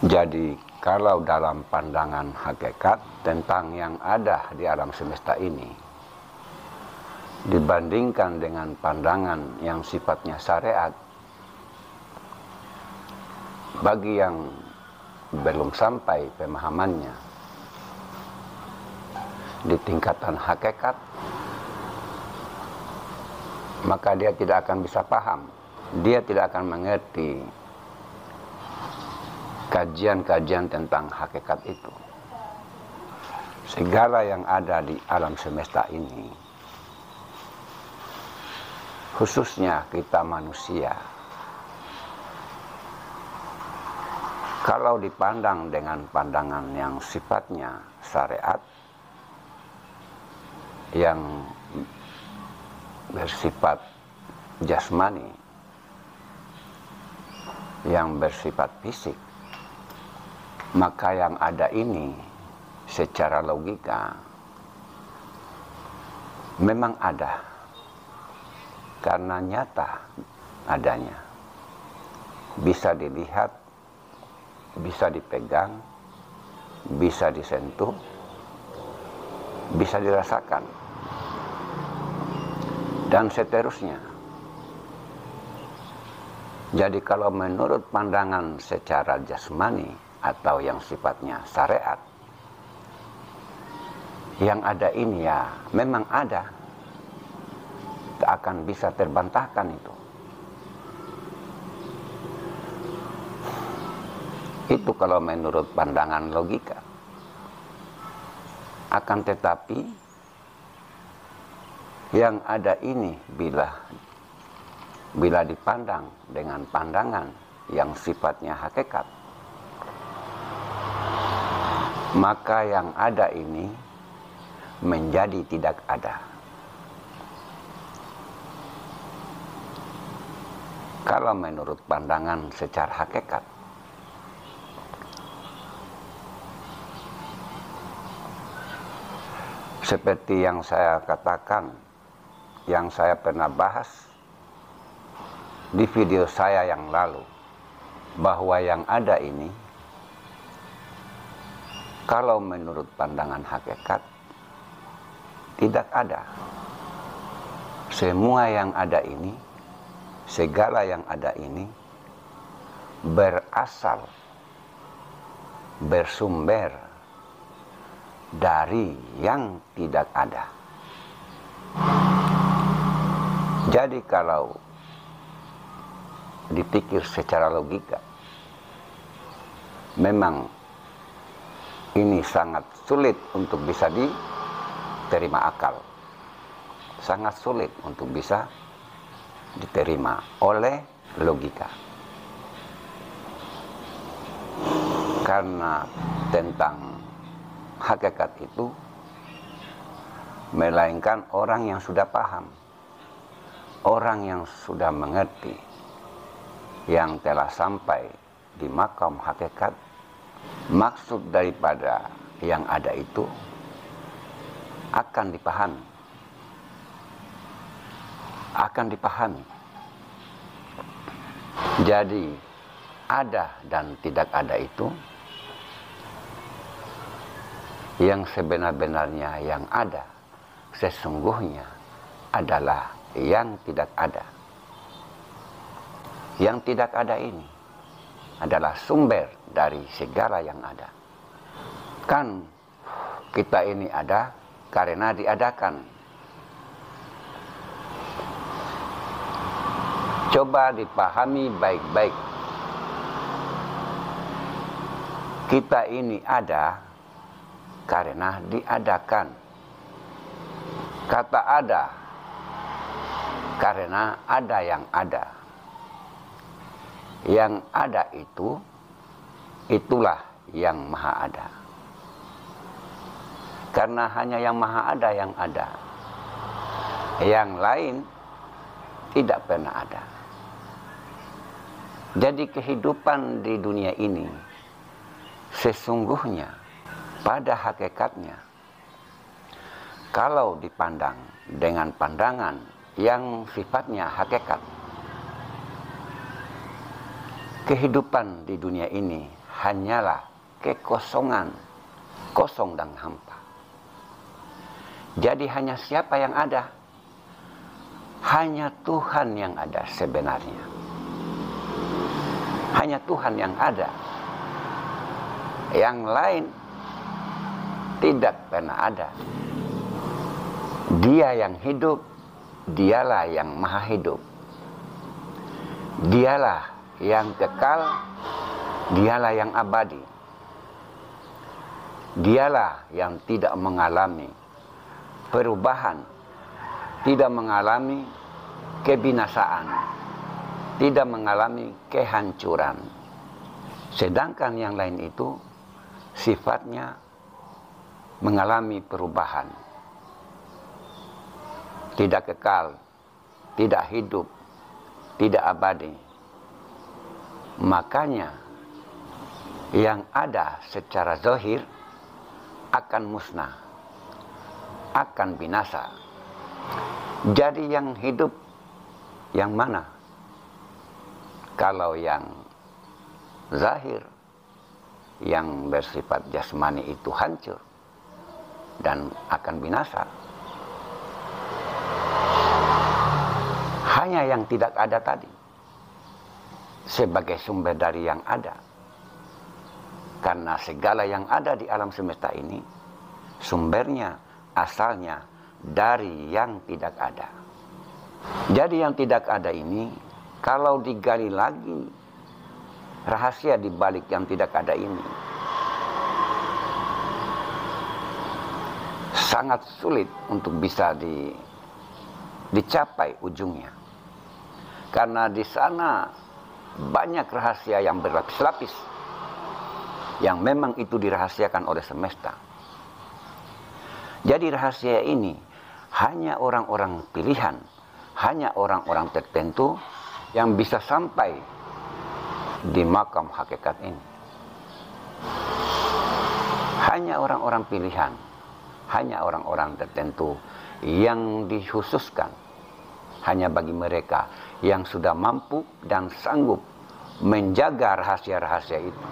Jadi kalau dalam pandangan hakikat tentang yang ada di alam semesta ini, dibandingkan dengan pandangan yang sifatnya syariat, bagi yang belum sampai pemahamannya di tingkatan hakikat, maka dia tidak akan bisa paham, dia tidak akan mengerti kajian-kajian tentang hakikat itu. Segala yang ada di alam semesta ini, khususnya kita manusia, kalau dipandang dengan pandangan yang sifatnya syariat, yang bersifat jasmani, yang bersifat fisik, maka yang ada ini secara logika memang ada, karena nyata adanya, bisa dilihat, bisa dipegang, bisa disentuh, bisa dirasakan, dan seterusnya. Jadi kalau menurut pandangan secara jasmani atau yang sifatnya syariat, yang ada ini ya memang ada, tak akan bisa terbantahkan itu. Itu kalau menurut pandangan logika. Akan tetapi yang ada ini bila dipandang dengan pandangan yang sifatnya hakikat, maka yang ada ini menjadi tidak ada. Kalau menurut pandangan secara hakikat, seperti yang saya katakan, yang saya pernah bahas di video saya yang lalu, bahwa yang ada ini, kalau menurut pandangan hakikat, tidak ada. Semua yang ada ini, segala yang ada ini, berasal, bersumber dari yang tidak ada. Jadi kalau dipikir secara logika, memang ini sangat sulit untuk bisa diterima akal. Sangat sulit untuk bisa diterima oleh logika. Karena tentang hakikat itu, melainkan orang yang sudah paham, orang yang sudah mengerti, yang telah sampai di makam hakikat, maksud daripada yang ada itu akan dipahami. Akan dipahami. Jadi ada dan tidak ada itu, yang sebenar-benarnya yang ada sesungguhnya adalah yang tidak ada. Yang tidak ada ini adalah sumber dari segala yang ada. Kan kita ini ada karena diadakan. Coba dipahami baik-baik. Kita ini ada karena diadakan. Kata ada karena ada yang ada. Yang ada itu, itulah yang maha ada. Karena hanya yang maha ada yang ada. Yang lain tidak pernah ada. Jadi kehidupan di dunia ini sesungguhnya pada hakikatnya, kalau dipandang dengan pandangan yang sifatnya hakikat. Kehidupan di dunia ini hanyalah kekosongan, kosong dan hampa. Jadi hanya siapa yang ada? Hanya Tuhan yang ada sebenarnya. Hanya Tuhan yang ada. Yang lain tidak pernah ada. Dia yang hidup, dialah yang maha hidup. Dialah yang kekal, dialah yang abadi. Dialah yang tidak mengalami perubahan, tidak mengalami kebinasaan, tidak mengalami kehancuran. Sedangkan yang lain itu sifatnya mengalami perubahan, tidak kekal, tidak hidup, tidak abadi. Makanya yang ada secara zahir akan musnah, akan binasa. Jadi yang hidup yang mana? Kalau yang zahir, yang bersifat jasmani itu hancur dan akan binasa. Hanya yang tidak ada tadi sebagai sumber dari yang ada. Karena segala yang ada di alam semesta ini sumbernya, asalnya dari yang tidak ada. Jadi yang tidak ada ini kalau digali lagi rahasia di balik yang tidak ada ini sangat sulit untuk bisa dicapai ujungnya. Karena di sana banyak rahasia yang berlapis-lapis yang memang itu dirahasiakan oleh semesta. Jadi rahasia ini hanya orang-orang pilihan, hanya orang-orang tertentu yang bisa sampai di makam hakikat ini. Hanya orang-orang pilihan, hanya orang-orang tertentu yang dikhususkan, hanya bagi mereka yang sudah mampu dan sanggup menjaga rahasia-rahasia itu.